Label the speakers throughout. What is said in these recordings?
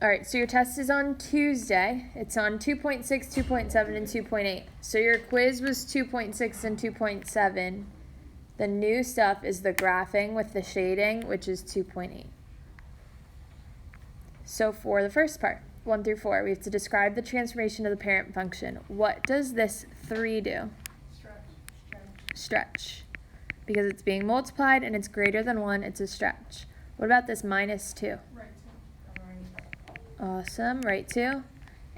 Speaker 1: All right, so your test is on Tuesday. It's on 2.6, 2.7, and 2.8. So your quiz was 2.6 and 2.7. The new stuff is the graphing with the shading, which is 2.8. So for the first part, 1 through 4, we have to describe the transformation of the parent function. What does this 3 do? Stretch. Because it's being multiplied and it's greater than 1, it's a stretch. What about this minus 2?
Speaker 2: Right 2.
Speaker 1: Awesome, right 2.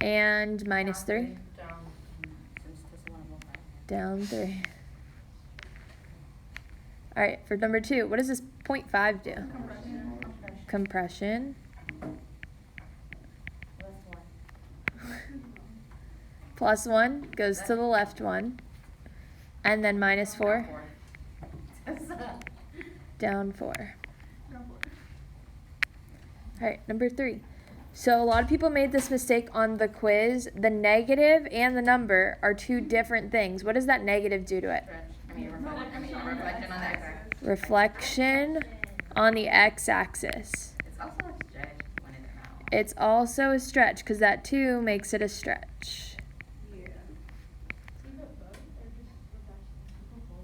Speaker 1: And minus 3? Down 3. All right, for number 2, what does this 0.5 do? Compression. Plus 1 goes to the left one. And then minus 4? Down 4. All right, number 3. So a lot of people made this mistake on the quiz. The negative and the number are two different things. What does that negative do to it?
Speaker 3: Reflection on the x-axis.
Speaker 1: Reflection on the x-axis.
Speaker 3: It's also a stretch when it's out.
Speaker 1: It's also a stretch because that 2 makes it a stretch.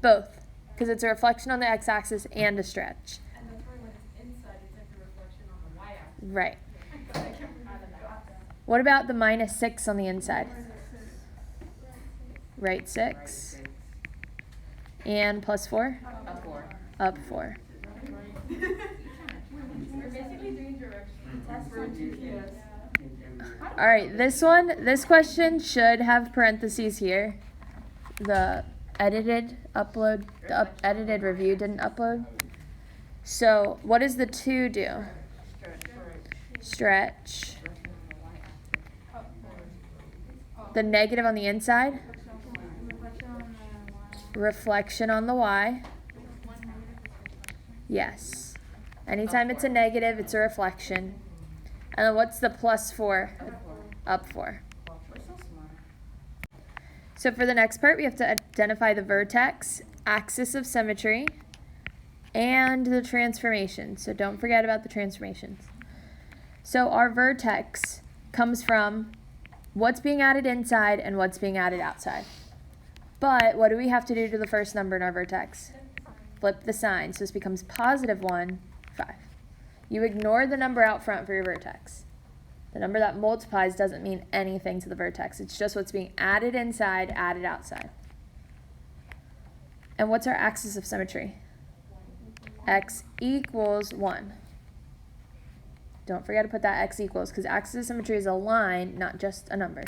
Speaker 1: Both, because it's a reflection on the x-axis and a stretch.
Speaker 2: And that's why when it's inside, it's like a reflection on the y-axis.
Speaker 1: Right.
Speaker 2: Yeah.
Speaker 1: What about the minus 6 on the inside? Right 6. And plus 4?
Speaker 3: Up 4.
Speaker 1: Up 4.
Speaker 2: We're basically doing direction tests for GPS.
Speaker 1: All right, this question should have parentheses here. The edited review didn't upload. So what does the 2 do? Stretch. The negative on the inside? Reflection on the y. Yes. Anytime it's a negative, it's a reflection. And then what's the plus 4? Up 4.
Speaker 3: We're so smart.
Speaker 1: So for the next part, we have to identify the vertex, axis of symmetry, and the transformation. So don't forget about the transformations. So our vertex comes from what's being added inside and what's being added outside. But what do we have to do to the first number in our vertex? Flip the sign. So this becomes positive 1, 5. You ignore the number out front for your vertex. The number that multiplies doesn't mean anything to the vertex. It's just what's being added inside, added outside. And what's our axis of symmetry? X equals 1. Don't forget to put that x equals, because axis of symmetry is a line, not just a number.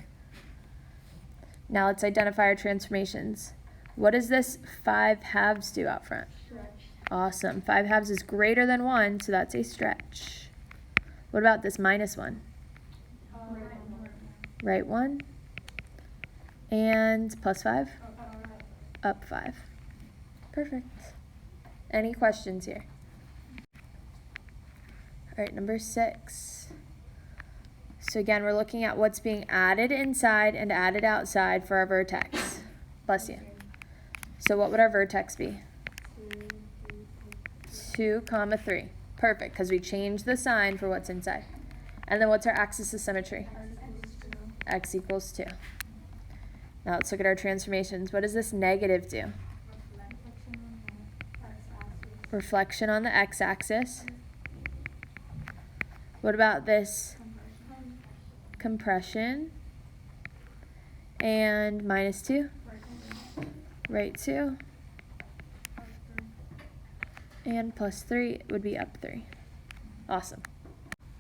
Speaker 1: Now let's identify our transformations. What does this 5 halves do out front?
Speaker 2: Stretch.
Speaker 1: Awesome. 5 halves is greater than 1, so that's a stretch. What about this minus 1? Right 1. And plus 5? Up 5. Perfect. Any questions here? All right, number 6. So again, we're looking at what's being added inside and added outside for our vertex. Bless you. So what would our vertex be? 2, 3. Perfect, because we changed the sign for what's inside. And then what's our axis of symmetry? X equals 2. Now let's look at our transformations. What does this negative do? Reflection on the x-axis. What about this? Compression. And minus 2? Right 2. And plus 3 would be up 3. Awesome.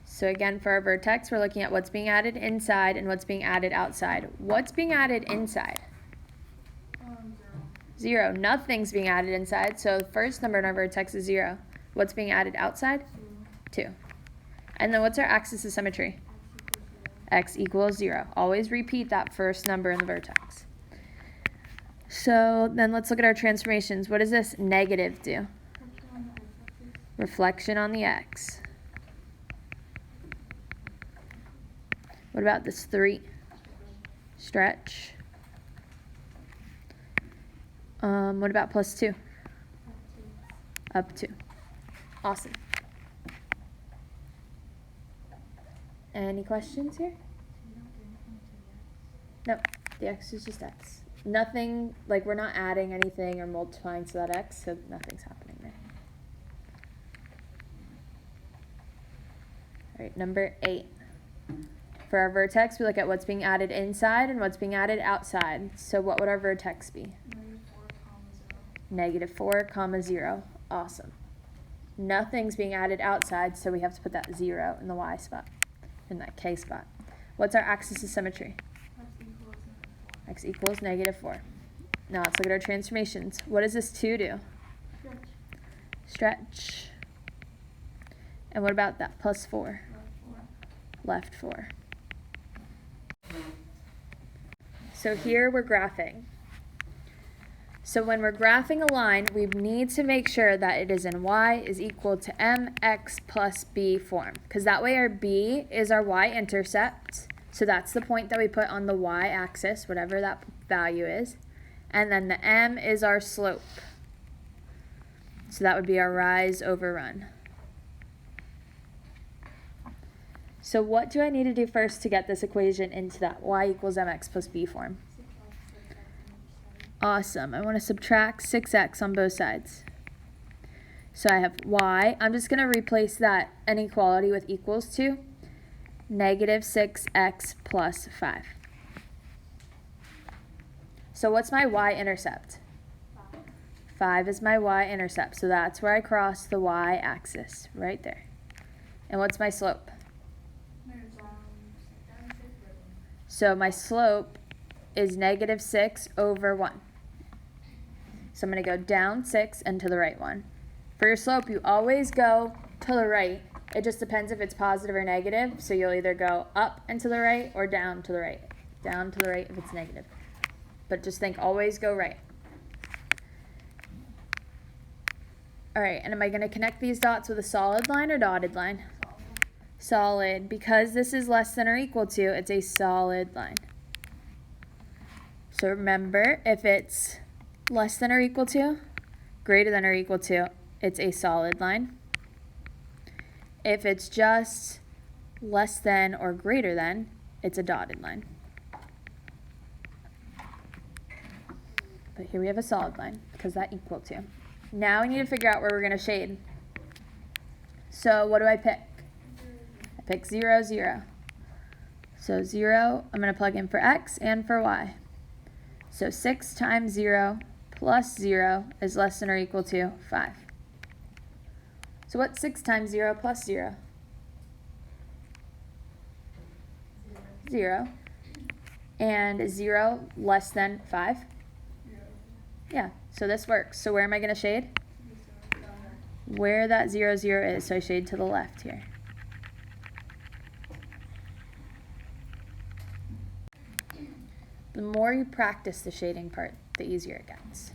Speaker 1: So again, for our vertex, we're looking at what's being added inside and what's being added outside. What's being added inside? 0. Nothing's being added inside, so the first number in our vertex is 0. What's being added outside? 2. And then what's our axis of symmetry? X equals 0. Always repeat that first number in the vertex. So then let's look at our transformations. What does this negative do? Reflection on the x. What about this 3? Stretch. What about plus 2? Up 2. Awesome. Any questions here? No, the x is just x. Nothing, like we're not adding anything or multiplying to that x, so nothing's happening there. All right, number 8. For our vertex, we look at what's being added inside and what's being added outside. So what would our vertex be? -4, -0. Awesome. Nothing's being added outside, so we have to put that 0 in the y spot, in that k spot. What's our axis of symmetry? X equals -4. Now let's look at our transformations. What does this 2 do? Stretch. And what about that +4? Left 4. So here we're graphing. So when we're graphing a line, we need to make sure that it is in y is equal to mx plus b form, because that way our b is our y-intercept. So that's the point that we put on the y-axis, whatever that value is. And then the m is our slope. So that would be our rise over run. So what do I need to do first to get this equation into that y equals mx plus b form? Awesome. I want to subtract 6x on both sides. So I have y. I'm just going to replace that inequality with equals to -6x plus 5. So what's my y-intercept? 5 is my y-intercept. So that's where I cross the y-axis, right there. And what's my slope? So my slope is -6 over 1. So I'm going to go down 6 and to the right 1. For your slope, you always go to the right. It just depends if it's positive or negative. So you'll either go up and to the right or down to the right. Down to the right if it's negative. But just think, always go right. All right, and am I going to connect these dots with a solid line or dotted line? Solid. Because this is less than or equal to, it's a solid line. So remember, if it's less than or equal to, greater than or equal to, it's a solid line. If it's just less than or greater than, it's a dotted line. But here we have a solid line because that equal to. Now we need to figure out where we're going to shade. So what do I pick? I pick 0, 0. So 0, I'm going to plug in for x and for y. So 6 times 0 plus 0 is less than or equal to 5. So what's 6 times 0 plus 0? 0. And is 0 less than 5? Yeah, so this works. So where am I going to shade? Where that 0, 0 is. So I shade to the left here. The more you practice the shading part, the easier it gets.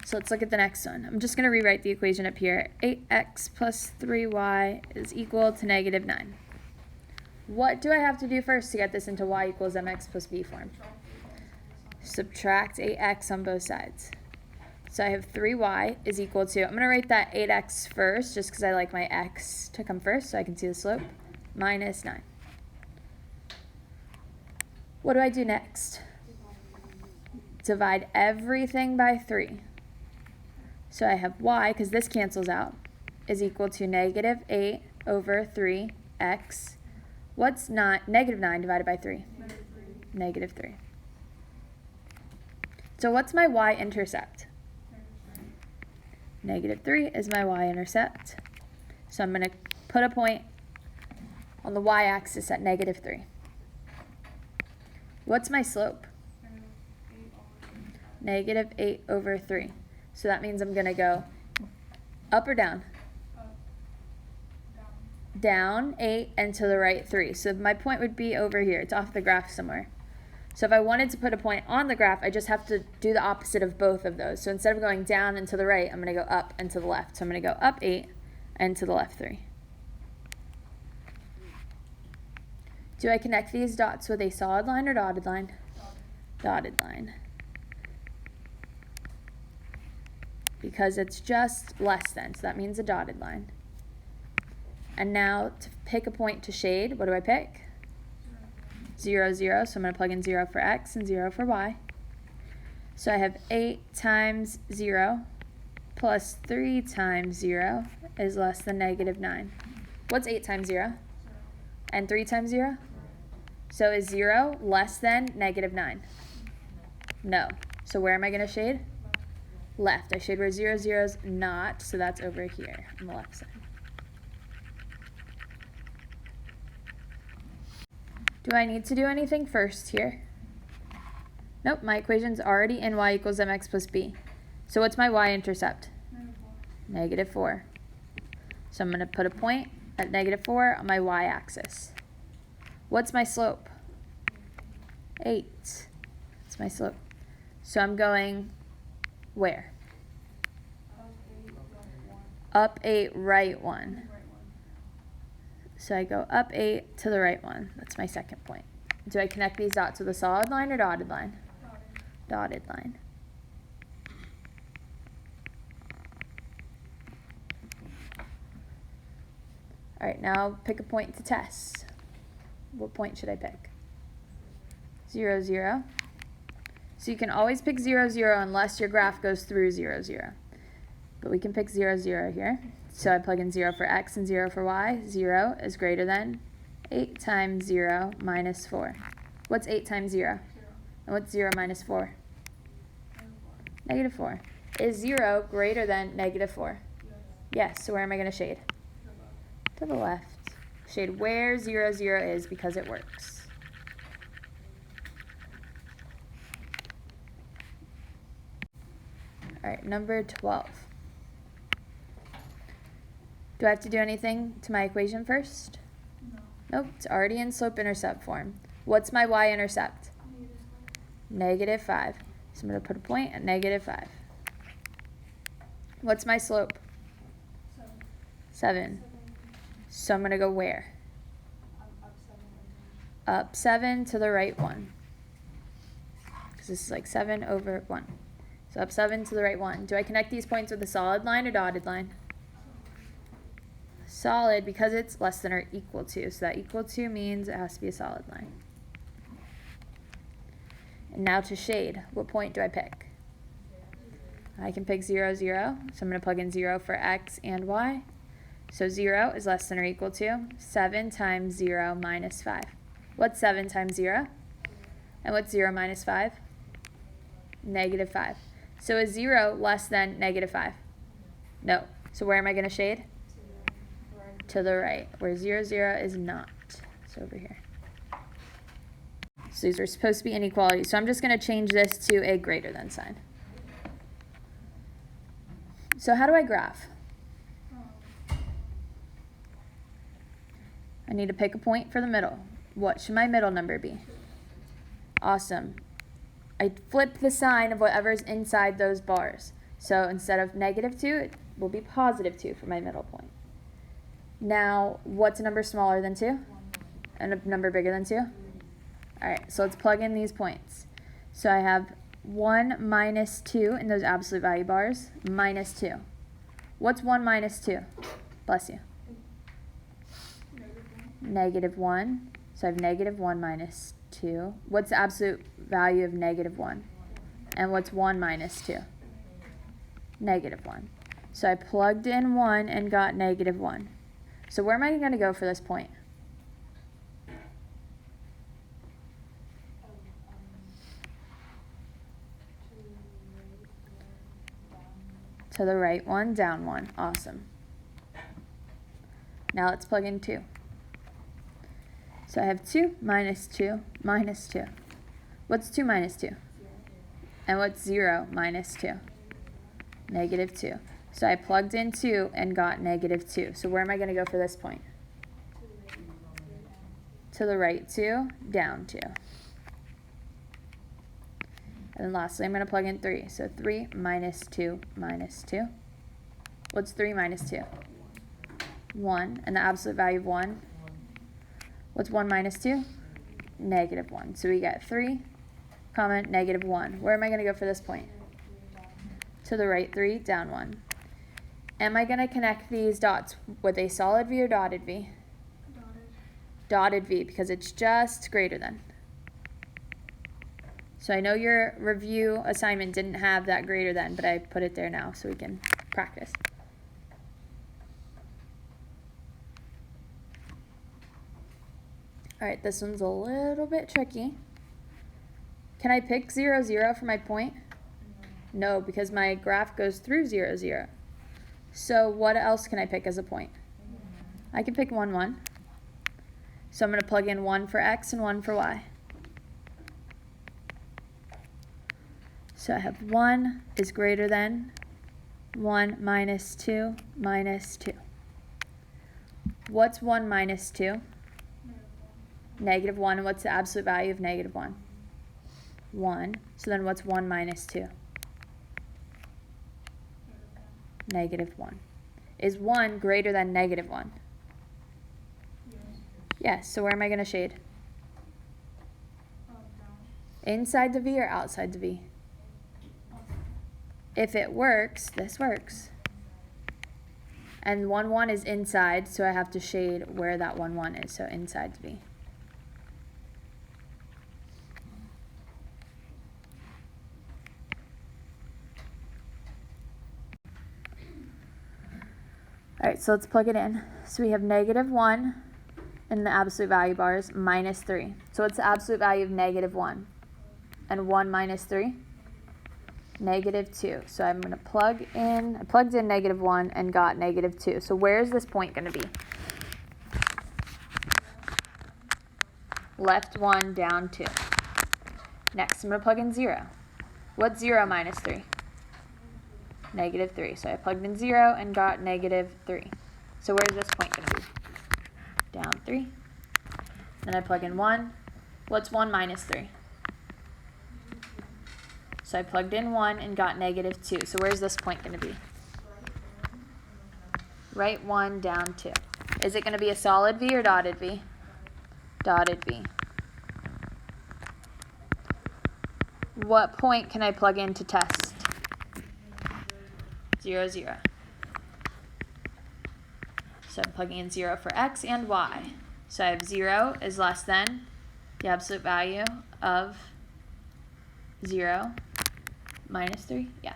Speaker 1: So let's look at the next one. I'm just going to rewrite the equation up here. 8x plus 3y is equal to -9. What do I have to do first to get this into y equals mx plus b form? Subtract 8x on both sides. So I have 3y is equal to, I'm going to write that 8x first just because I like my x to come first so I can see the slope, -9. What do I do next? Divide everything by 3. So I have y, because this cancels out, is equal to -8 over 3x. What's not -9 divided by 3? -3. So what's my y-intercept? -3 is my y-intercept. So I'm going to put a point on the y-axis at -3. What's my slope? -8 over 3. So that means I'm going to go up or down? Down 8 and to the right 3. So my point would be over here. It's off the graph somewhere. So if I wanted to put a point on the graph, I just have to do the opposite of both of those. So instead of going down and to the right, I'm going to go up and to the left. So I'm going to go up 8 and to the left 3. Do I connect these dots with a solid line or dotted line? Dotted line. Because it's just less than, so that means a dotted line. And now to pick a point to shade. What do I pick? 0, 0. So I'm going to plug in 0 for x and 0 for y. So I have 8 times 0 plus 3 times 0 is less than negative 9. What's 8 times 0? And 3 times 0? So is 0 less than negative 9? No. So where am I going to shade? Left. I shade where 0, 0 is not, so that's over here on the left side. Do I need to do anything first here? Nope, my equation's already in y equals mx plus b. So what's my y-intercept? Negative 4. So I'm going to put a point at negative 4 on my y-axis. What's my slope? 8. That's my slope. So I'm going where? Up 8, right 1. So I go up 8 to the right 1. That's my second point. Do I connect these dots with a solid line or dotted line? Dotted line. All right, now pick a point to test. What point should I pick? 0, 0. So you can always pick 0, 0 unless your graph goes through 0, 0. But we can pick 0, 0 here. So I plug in 0 for x and 0 for y. 0 is greater than 8 times 0 minus 4. What's 8 times 0? And what's 0 minus 4? Negative 4. Is 0 greater than negative 4? Yes. So where am I going to shade? To the left. Shade where 0, 0 is because it works. All right, number 12. Do I have to do anything to my equation first? Nope, it's already in slope-intercept form. What's my y-intercept? Negative 5. So I'm going to put a point at negative 5. What's my slope? 7. So I'm going to go where? Up 7 to the right 1. Because this is like 7 over 1. So up 7 to the right 1. Do I connect these points with a solid line or dotted line? Solid, because it's less than or equal to. So that equal to means it has to be a solid line. And now to shade, what point do I pick? I can pick 0, 0. So I'm going to plug in 0 for x and y. So 0 is less than or equal to 7 times 0 minus 5. What's 7 times 0? And what's 0 minus 5? Negative 5. So is 0 less than negative 5? No. So where am I going to shade? To the right, where 0, 0 is not. So over here. So these are supposed to be inequalities. So I'm just going to change this to a greater than sign. So how do I graph? I need to pick a point for the middle. What should my middle number be? Awesome. I flip the sign of whatever's inside those bars. So instead of negative 2, it will be positive 2 for my middle point. Now, what's a number smaller than 2? And a number bigger than 2? All right, so let's plug in these points. So I have 1 minus 2 in those absolute value bars, minus 2. What's 1 minus 2? Bless you. Negative 1. So I have negative 1 minus 2. What's the absolute value of negative 1? And what's 1 minus 2? Negative 1. So I plugged in 1 and got negative 1. So where am I going to go for this point? To the right 1, down 1. Awesome. Now let's plug in 2. So I have 2 minus 2 minus 2. What's 2 minus 2? And what's 0 minus 2? Negative 2. So I plugged in 2 and got negative 2. So where am I going to go for this point? To the right 2, down 2. And then lastly, I'm going to plug in 3. So 3 minus 2 minus 2. What's 3 minus 2? 1. And the absolute value of 1? What's 1 minus 2? Negative 1. So we get 3, comma, negative 1. Where am I going to go for this point? To the right 3, down 1. Am I going to connect these dots with a solid V or dotted V? dotted V because it's just greater than. So I know your review assignment didn't have that greater than, but I put it there now so we can practice. All right, this one's a little bit tricky. Can I pick 0, 0 for my point? No, because my graph goes through 0, 0. So what else can I pick as a point? I can pick 1, 1. So I'm going to plug in 1 for x and 1 for y. So I have 1 is greater than 1 minus 2 minus 2. What's 1 minus 2? Negative 1. And what's the absolute value of negative 1? 1. So then what's 1 minus 2? Negative 1. Is 1 greater than negative 1? Yes. So where am I going to shade? Inside the V or outside the V? If it works, this works. And 1, 1 is inside, so I have to shade where that 1, 1 is, so inside the V. All right, so let's plug it in. So we have negative 1 in the absolute value bars, minus 3. So what's the absolute value of negative 1? And 1 minus 3? Negative 2. So I'm going to plug in, I plugged in negative 1 and got negative 2. So where is this point going to be? Left 1, down 2. Next, I'm going to plug in 0. What's 0 minus 3? Negative 3. So I plugged in 0 and got negative 3. So where's this point going to be? Down 3. Then I plug in 1. What's 1 minus 3? So I plugged in 1 and got negative 2. So where's this point going to be? Right 1, down 2. Is it going to be a solid V or dotted V? Dotted V. What point can I plug in to test? 0, 0. So I'm plugging in 0 for x and y. So I have 0 is less than the absolute value of 0 minus 3? Yeah,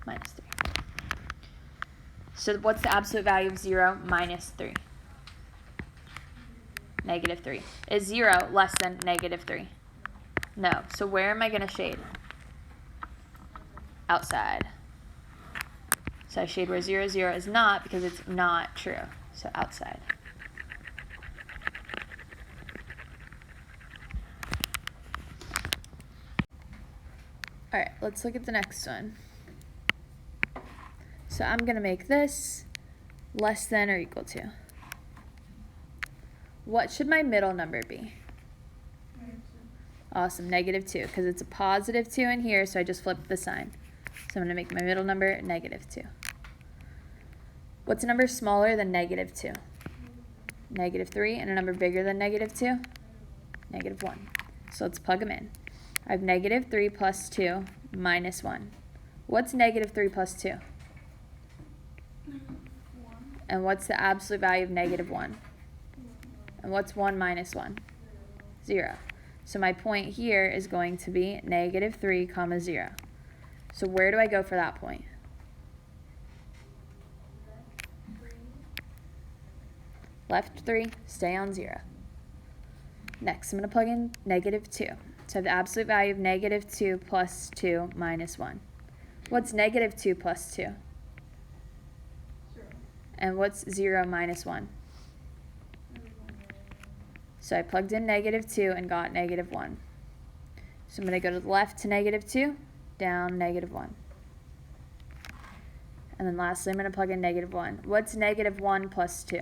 Speaker 1: minus 3. So what's the absolute value of 0 minus 3? Negative 3. Is 0 less than negative 3? No. So where am I going to shade? Outside. So I shade where 0, 0 is not because it's not true. So outside. All right, let's look at the next one. So I'm going to make this less than or equal to. What should my middle number be? Awesome, negative 2, because it's a positive 2 in here, so I just flipped the sign. So I'm going to make my middle number negative 2. What's a number smaller than negative 2? Negative 3, and a number bigger than negative 2? Negative 1. So let's plug them in. I have negative 3 plus 2 minus 1. What's negative 3 plus 2?
Speaker 2: 1.
Speaker 1: And what's the absolute value of negative 1? And what's 1 minus 1? 0. So my point here is going to be negative 3 comma 0. So where do I go for that point? Left 3, stay on 0. Next, I'm going to plug in negative 2. So I have the absolute value of negative 2 plus 2 minus 1. What's negative 2 plus 2?
Speaker 2: 0.
Speaker 1: And what's 0 minus 1? So I plugged in negative 2 and got negative 1. So I'm going to go to the left to negative 2, down negative 1. And then lastly, I'm going to plug in negative 1. What's negative 1 plus 2?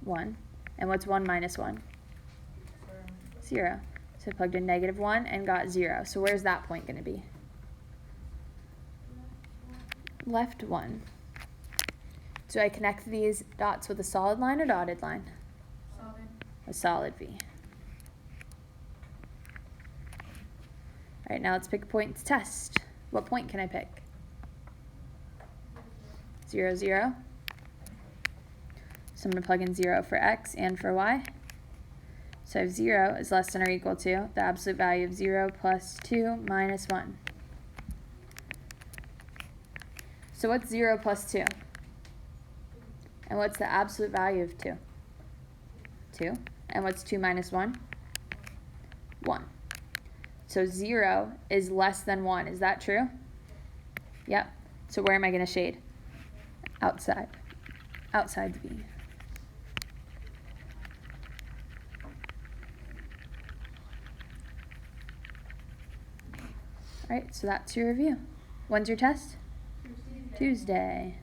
Speaker 1: 1. And what's 1 minus 1? 0. So I plugged in negative 1 and got 0. So where's that point going to be? Left 1. Do I connect these dots with a solid line or dotted line?
Speaker 2: Solid.
Speaker 1: A solid V. All right, now let's pick a point to test. What point can I pick? 0, 0. So I'm going to plug in 0 for x and for y. So 0 is less than or equal to the absolute value of 0 plus 2 minus 1. So what's 0 plus 2? And what's the absolute value of 2? 2. And what's 2 minus 1? 1. So 0 is less than 1. Is that true? Yep. So where am I going to shade? Outside. Outside the V. Alright, so that's your review. When's your test? Tuesday.